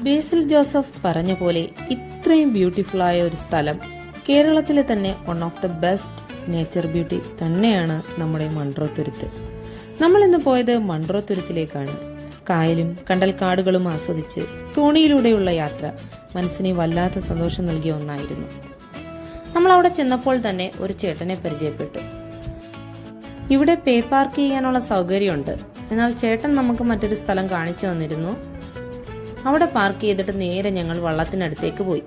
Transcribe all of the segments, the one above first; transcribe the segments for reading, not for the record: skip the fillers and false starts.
ബേസിൽ Joseph പറഞ്ഞ പോലെ ഇത്രയും ബ്യൂട്ടിഫുൾ ആയ ഒരു സ്ഥലം, കേരളത്തിലെ തന്നെ one of the best nature beauty തന്നെയാണ് നമ്മുടെ മൺട്രോ തുരുത്ത്. നമ്മൾ ഇന്ന് പോയത് മൺട്രോ തുരുത്തിലേക്കാണ്. കായലും കണ്ടൽക്കാടുകളും ആസ്വദിച്ച് തോണിയിലൂടെയുള്ള യാത്ര മനസ്സിനെ വല്ലാത്ത സന്തോഷം നൽകിയ ഒന്നായിരുന്നു. നമ്മൾ അവിടെ ചെന്നപ്പോൾ തന്നെ ഒരു ചേട്ടനെ പരിചയപ്പെട്ടു. ഇവിടെ പേ പാർക്ക് ചെയ്യാനുള്ള സൗകര്യമുണ്ട്. എന്നാൽ ചേട്ടൻ നമുക്ക് മറ്റൊരു സ്ഥലം കാണിച്ചു തന്നിരുന്നു. അവിടെ പാർക്ക് ചെയ്തിട്ട് നേരെ ഞങ്ങൾ വള്ളത്തിനടുത്തേക്ക് പോയി.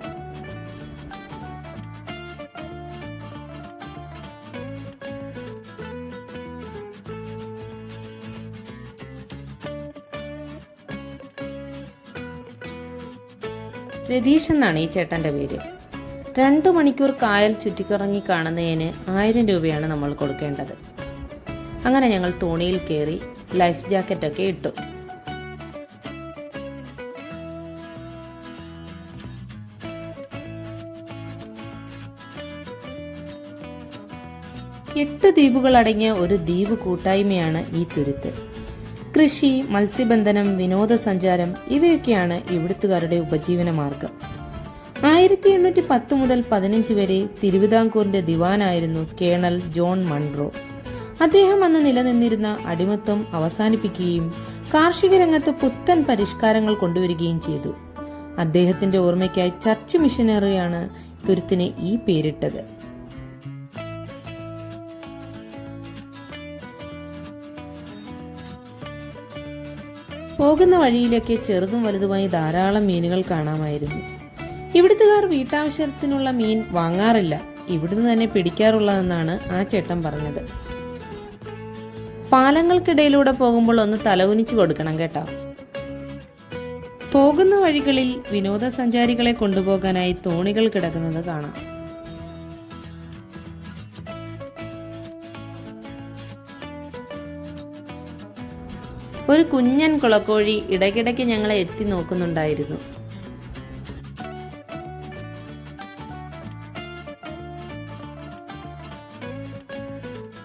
രതീഷ് എന്നാണ് ഈ ചേട്ടന്റെ പേര്. 2 മണിക്കൂർ കായൽ ചുറ്റിക്കറങ്ങി കാണുന്നതിന് 1000 രൂപയാണ് നമ്മൾ കൊടുക്കേണ്ടത്. അങ്ങനെ ഞങ്ങൾ തോണിയിൽ കയറി ലൈഫ് ജാക്കറ്റൊക്കെ ഇട്ടു. എട്ട് ദ്വീപുകൾ അടങ്ങിയ ഒരു ദ്വീപ് കൂട്ടായ്മയാണ് ഈ തുരുത്ത്. കൃഷി, മത്സ്യബന്ധനം, വിനോദസഞ്ചാരം ഇവയൊക്കെയാണ് ഇവിടുത്തുകാരുടെ ഉപജീവന മാർഗം. 1810 മുതൽ 15 വരെ തിരുവിതാംകൂറിന്റെ ദിവാനായിരുന്നു കേണൽ ജോൺ മൺട്രോ. അദ്ദേഹം അന്ന് നിലനിന്നിരുന്ന അടിമത്തം അവസാനിപ്പിക്കുകയും കാർഷിക രംഗത്ത് പുത്തൻ പരിഷ്കാരങ്ങൾ കൊണ്ടുവരികയും ചെയ്തു. അദ്ദേഹത്തിന്റെ ഓർമ്മയ്ക്കായി ചർച്ച് മിഷനറിയാണ് തുരുത്തിന് ഈ പേരിട്ടത്. പോകുന്ന വഴിയിലൊക്കെ ചെറുതും വലുതുമായി ധാരാളം മീനുകൾ കാണാമായിരുന്നു. ഇവിടുത്തുകാർ വീട്ടാവശ്യത്തിനുള്ള മീൻ വാങ്ങാറില്ല, ഇവിടുന്ന് തന്നെ പിടിക്കാറുള്ളതെന്നാണ് ആ ചേട്ടൻ പറഞ്ഞത്. പാലങ്ങൾക്കിടയിലൂടെ പോകുമ്പോൾ ഒന്ന് തലകുനിച്ചു കൊടുക്കണം കേട്ടോ. പോകുന്ന വഴികളിൽ വിനോദസഞ്ചാരികളെ കൊണ്ടുപോകാനായി തോണികൾ കിടക്കുന്നത് കാണാം. ഒരു കുഞ്ഞൻ കുളക്കോഴി ഇടയ്ക്കിടയ്ക്ക് ഞങ്ങളെ എത്തി നോക്കുന്നുണ്ടായിരുന്നു.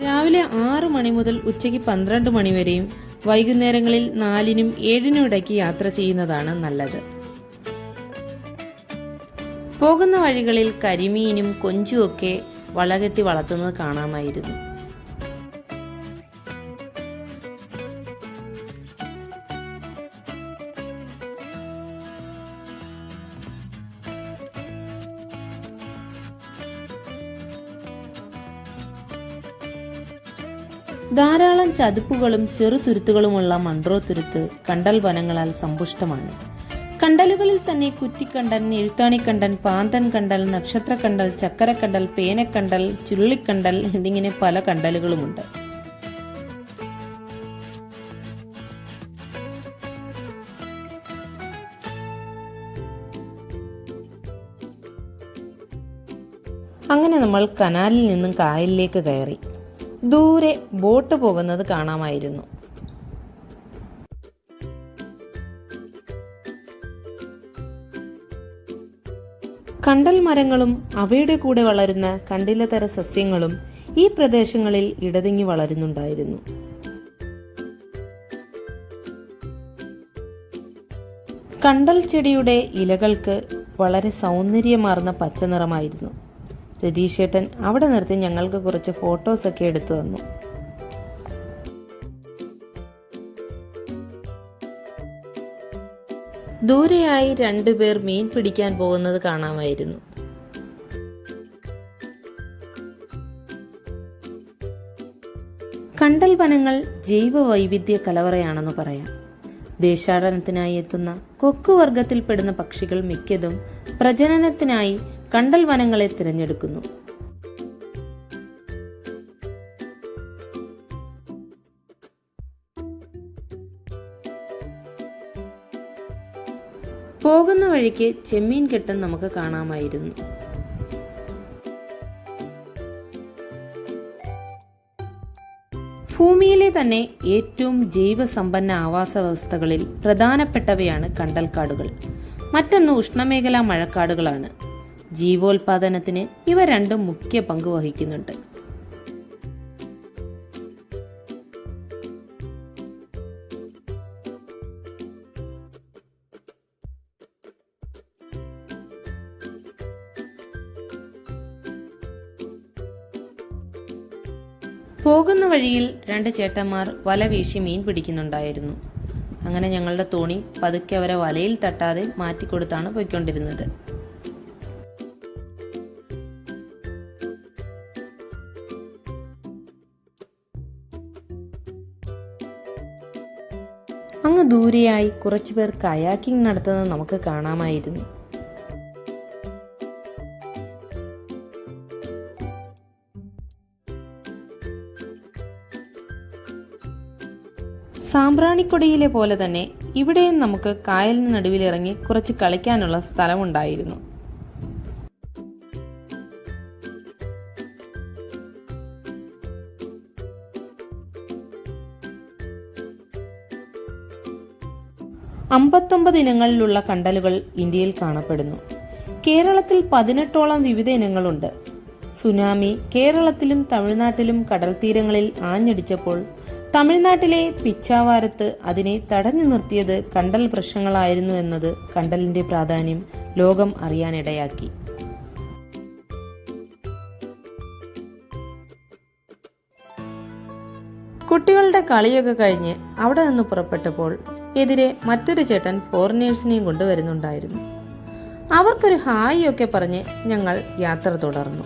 രാവിലെ 6 മണി മുതൽ ഉച്ചയ്ക്ക് 12 മണി വരെയും വൈകുന്നേരങ്ങളിൽ 4-നും 7-നും ഇടയ്ക്ക് യാത്ര ചെയ്യുന്നതാണ് നല്ലത്. പോകുന്ന വഴികളിൽ കരിമീനും കൊഞ്ചുമൊക്കെ വളകെട്ടി വളർത്തുന്നത് കാണാമായിരുന്നു. ധാരാളം ചതുപ്പുകളും ചെറുതുരുത്തുകളുമുള്ള മൺട്രോ തുരുത്ത് കണ്ടൽ വനങ്ങളാൽ സമ്പുഷ്ടമാണ്. കണ്ടലുകളിൽ തന്നെ കുറ്റിക്കണ്ടൻ, എഴുത്താണിക്കണ്ടൻ, പാന്തൻ കണ്ടൽ, നക്ഷത്രക്കണ്ടൽ, ചക്കരക്കണ്ടൽ, പേനക്കണ്ടൽ, ചുരുളിക്കണ്ടൽ എന്നിങ്ങനെ പല കണ്ടലുകളുമുണ്ട്. അങ്ങനെ നമ്മൾ കനാലിൽ നിന്നും കായലിലേക്ക് കയറി. ദൂരെ ബോട്ട് പോകുന്നത് കാണാമായിരുന്നു. കണ്ടൽ മരങ്ങളും അവയുടെ കൂടെ വളരുന്ന കണ്ടിലതര സസ്യങ്ങളും ഈ പ്രദേശങ്ങളിൽ ഇടതിങ്ങി വളരുന്നുണ്ടായിരുന്നു. കണ്ടൽ ചെടിയുടെ ഇലകൾക്ക് വളരെ സൗന്ദര്യമാർന്ന പച്ച നിറമായിരുന്നു. രതീഷേട്ടൻ അവിടെ നിർത്തി ഞങ്ങൾക്ക് കുറച്ച് ഫോട്ടോസൊക്കെ എടുത്തു തന്നു. ദൂരെയായി 2 പേർ മീൻ പിടിക്കാൻ പോകുന്നത് കാണാമായിരുന്നു. കണ്ടൽ വനങ്ങൾ ജൈവ വൈവിധ്യ കലവറയാണെന്ന് പറയാം. ദേശാടനത്തിനായി എത്തുന്ന കൊക്ക് വർഗത്തിൽപ്പെടുന്ന പക്ഷികൾ മിക്കതും പ്രജനനത്തിനായി കണ്ടൽ വനങ്ങളെ തിരഞ്ഞെടുക്കുന്നു. പോകുന്ന വഴിക്ക് ചെമ്മീൻ കെട്ടും നമുക്ക് കാണാമായിരുന്നു. ഭൂമിയിലെ തന്നെ ഏറ്റവും ജൈവസമ്പന്ന ആവാസ വ്യവസ്ഥകളിൽ പ്രധാനപ്പെട്ടവയാണ് കണ്ടൽക്കാടുകൾ. മറ്റൊന്ന് ഉഷ്ണമേഖലാ മഴക്കാടുകളാണ്. ജീവോൽപാദനത്തിന് ഇവ രണ്ടും മുഖ്യ പങ്ക് വഹിക്കുന്നുണ്ട്. പോകുന്ന വഴിയിൽ 2 ചേട്ടന്മാർ വല വീശി മീൻ പിടിക്കുന്നുണ്ടായിരുന്നു. അങ്ങനെ ഞങ്ങളുടെ തോണി പതുക്കെ അവരെ വലയിൽ തട്ടാതെ മാറ്റിക്കൊടുത്താണ് പോയിക്കൊണ്ടിരുന്നത്. അങ്ങ് ദൂരെയായി കുറച്ചുപേർ കയാക്കിംഗ് നടത്തുന്നത് നമുക്ക് കാണാമായിരുന്നു. സാമ്പ്രാണിക്കൊടിയിലെ പോലെ തന്നെ ഇവിടെയും നമുക്ക് കായലിന് നടുവിലിറങ്ങി കുറച്ച് കളിക്കാനുള്ള സ്ഥലമുണ്ടായിരുന്നു. അമ്പത്തൊമ്പത് ഇനങ്ങളിലുള്ള കണ്ടലുകൾ ഇന്ത്യയിൽ കാണപ്പെടുന്നു. കേരളത്തിൽ 18ഓളം വിവിധ ഇനങ്ങളുണ്ട്. സുനാമി കേരളത്തിലും തമിഴ്നാട്ടിലും കടൽ തീരങ്ങളിൽ ആഞ്ഞടിച്ചപ്പോൾ തമിഴ്നാട്ടിലെ പിച്ചാവാരത്ത് അതിനെ തടഞ്ഞു നിർത്തിയത് കണ്ടൽ പ്രശ്നങ്ങളായിരുന്നു എന്നത് കണ്ടലിന്റെ പ്രാധാന്യം ലോകം അറിയാനിടയാക്കി. കുട്ടികളുടെ കളിയൊക്കെ കഴിഞ്ഞ് അവിടെ നിന്ന് പുറപ്പെട്ടപ്പോൾ എതിരെ മറ്റൊരു ചേട്ടൻ ഫോറിനേഴ്സിനെയും കൊണ്ടുവരുന്നുണ്ടായിരുന്നു. അവർക്കൊരു ഹായ് ഒക്കെ പറഞ്ഞ് ഞങ്ങൾ യാത്ര തുടർന്നു.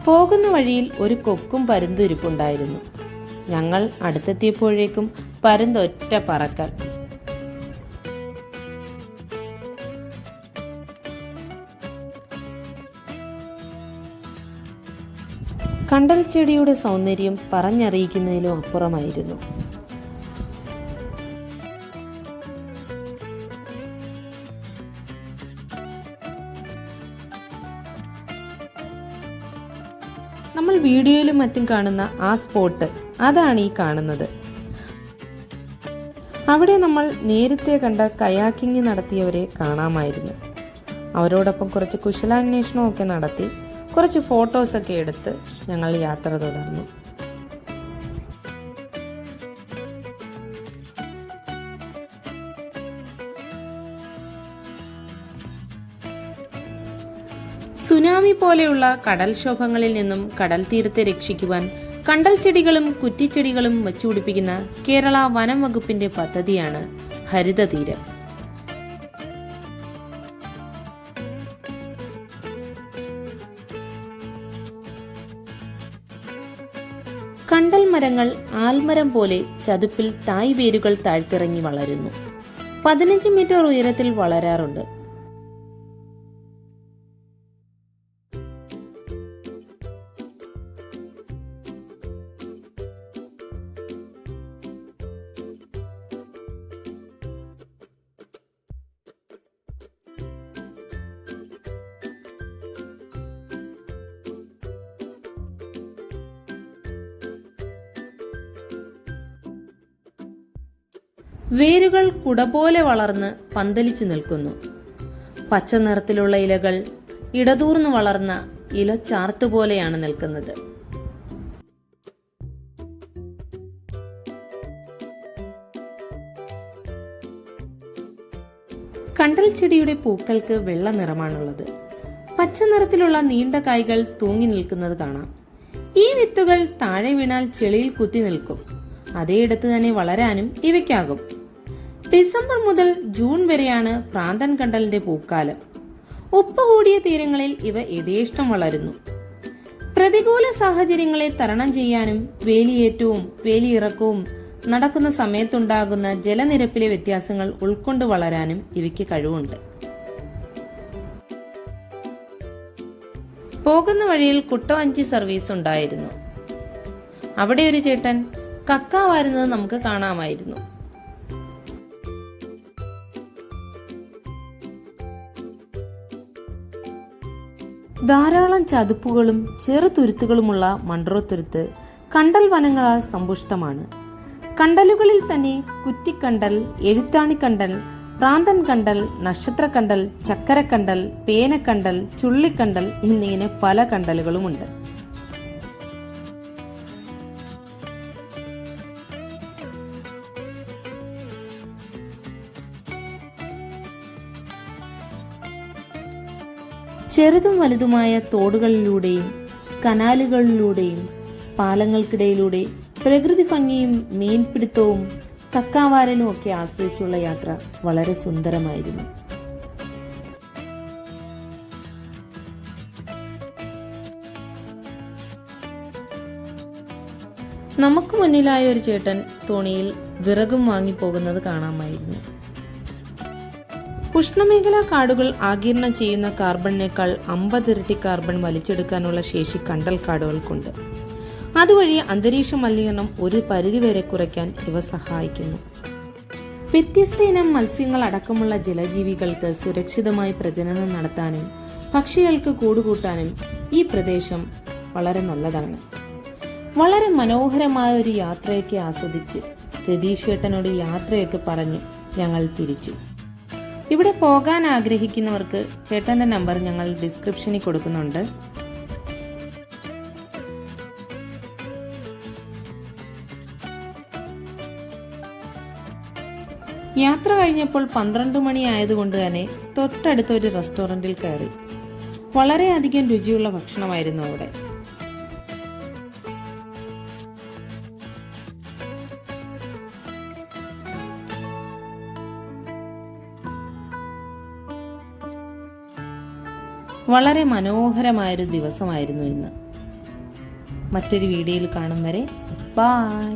പോകുന്ന വഴിയിൽ ഒരു കൊക്കും പരുന്തും ഇരിപ്പുണ്ടായിരുന്നു. ഞങ്ങൾ അടുത്തെത്തിയപ്പോഴേക്കും പരുന്തൊറ്റ പറക്കൽ. കണ്ടൽ ചെടിയുടെ സൗന്ദര്യം പറഞ്ഞറിയിക്കുന്നതിലും അപ്പുറമായിരുന്നു. നമ്മൾ വീഡിയോയിലും മറ്റും കാണുന്ന ആ സ്പോട്ട് അതാണ് ഈ കാണുന്നത്. അവിടെ നമ്മൾ നേരത്തെ കണ്ട കയാക്കിംഗ് നടത്തിയവരെ കാണാമായിരുന്നു. അവരോടൊപ്പം കുറച്ച് കുശലാന്വേഷണമൊക്കെ നടത്തി കുറച്ച് ഫോട്ടോസൊക്കെ എടുത്ത് ഞങ്ങൾ യാത്ര തുടർന്നു. സുനാമി പോലെയുള്ള കടൽക്ഷോഭങ്ങളിൽ നിന്നും കടൽ തീരത്തെ രക്ഷിക്കുവാൻ കണ്ടൽ ചെടികളും കുറ്റിച്ചെടികളും വച്ചുപിടിപ്പിക്കുന്ന കേരള വനം വകുപ്പിന്റെ പദ്ധതിയാണ് ഹരിതതീരം. കണ്ടൽ മരങ്ങൾ ആൽമരം പോലെ ചതുപ്പിൽ തായ് വേരുകൾ താഴ്ത്തിറങ്ങി വളരുന്നു. 15 മീറ്റർ ഉയരത്തിൽ വളരാറുണ്ട്. വേരുകൾ കുട പോലെ വളർന്ന് പന്തലിച്ചു നിൽക്കുന്നു. പച്ച നിറത്തിലുള്ള ഇലകൾ ഇടതൂർന്നു വളർന്ന ഇലച്ചാർത്തുപോലെയാണ് നിൽക്കുന്നത്. കണ്ടൽ ചെടിയുടെ പൂക്കൾക്ക് വെള്ള നിറമാണുള്ളത്. പച്ച നിറത്തിലുള്ള നീണ്ട കായ്കൾ തൂങ്ങി നിൽക്കുന്നത് കാണാം. ഈ വിത്തുകൾ താഴെ വീണാൽ ചെളിയിൽ കുത്തി നിൽക്കും. അതേയിടത്ത് തന്നെ വളരാനും ഇവയ്ക്കാകും. ഡിസംബർ മുതൽ ജൂൺ വരെയാണ് പ്രാന്തൻ കണ്ടലിന്റെ പൂക്കാലം. ഉപ്പ് കൂടിയ തീരങ്ങളിൽ ഇവ യഥേഷ്ടം വളരുന്നു. പ്രതികൂല സാഹചര്യങ്ങളെ തരണം ചെയ്യാനും വേലിയേറ്റവും വേലിയിറക്കവും നടക്കുന്ന സമയത്തുണ്ടാകുന്ന ജലനിരപ്പിലെ വ്യത്യാസങ്ങൾ ഉൾക്കൊണ്ട് വളരാനും ഇവയ്ക്ക് കഴിവുണ്ട്. പോകുന്ന വഴിയിൽ കുട്ടവഞ്ചി സർവീസ് ഉണ്ടായിരുന്നു. അവിടെ ഒരു ചേട്ടൻ കക്ക വാരുന്നത് നമുക്ക് കാണാമായിരുന്നു. ധാരാളം ചതുപ്പുകളും ചെറുതുരുത്തുകളുമുള്ള മൺട്രോത്തുരുത്ത് കണ്ടൽ വനങ്ങളാൽ സമ്പുഷ്ടമാണ്. കണ്ടലുകളിൽ തന്നെ കുറ്റിക്കണ്ടൽ, എഴുത്താണിക്കണ്ടൽ, പ്രാന്തൻ കണ്ടൽ, നക്ഷത്രക്കണ്ടൽ, ചക്കരക്കണ്ടൽ, പേനക്കണ്ടൽ, ചുള്ളിക്കണ്ടൽ എന്നിങ്ങനെ പല കണ്ടലുകളുമുണ്ട്. ചെറുതും വലുതുമായ തോടുകളിലൂടെയും കനാലുകളിലൂടെയും പാലങ്ങൾക്കിടയിലൂടെ പ്രകൃതി ഭംഗിയും മീൻപിടുത്തവും കക്കാവാരലും ഒക്കെ ആസ്വദിച്ചുള്ള യാത്ര വളരെ സുന്ദരമായിരുന്നു. നമുക്ക് മുന്നിലായ ഒരു ചേട്ടൻ തോണിയിൽ വിറകും വാങ്ങി പോകുന്നത് കാണാമായിരുന്നു. ഉഷ്ണമേഖലാ കാടുകൾ ആഗിരണം ചെയ്യുന്ന കാർബണിനേക്കാൾ 50 ഇരട്ടി കാർബൺ വലിച്ചെടുക്കാനുള്ള ശേഷി കണ്ടൽ കാടുകൾക്കുണ്ട്. അതുവഴി അന്തരീക്ഷ മലിനീകരണം ഒരു പരിധിവരെ കുറയ്ക്കാൻ ഇവ സഹായിക്കുന്നു. വ്യത്യസ്ത ഇനം മത്സ്യങ്ങൾ അടക്കമുള്ള ജലജീവികൾക്ക് സുരക്ഷിതമായി പ്രജനനം നടത്താനും പക്ഷികൾക്ക് കൂടുകൂട്ടാനും ഈ പ്രദേശം വളരെ നല്ലതാണ്. വളരെ മനോഹരമായ ഒരു യാത്രയൊക്കെ ആസ്വദിച്ച് രതീഷ് ചേട്ടനോട് യാത്രയൊക്കെ പറഞ്ഞ് ഞങ്ങൾ തിരിച്ചു. ഇവിടെ പോകാൻ ആഗ്രഹിക്കുന്നവർക്ക് ചേട്ടന്റെ നമ്പർ ഞങ്ങൾ ഡിസ്ക്രിപ്ഷനിൽ കൊടുക്കുന്നുണ്ട്. യാത്ര കഴിഞ്ഞപ്പോൾ 12 മണി ആയതുകൊണ്ട് തന്നെ തൊട്ടടുത്ത ഒരു റെസ്റ്റോറന്റിൽ കയറി. വളരെയധികം രുചിയുള്ള ഭക്ഷണമായിരുന്നു അവിടെ. വളരെ മനോഹരമായൊരു ദിവസമായിരുന്നു ഇന്ന്. മറ്റൊരു വീഡിയോയിൽ കാണും വരെ ബൈ.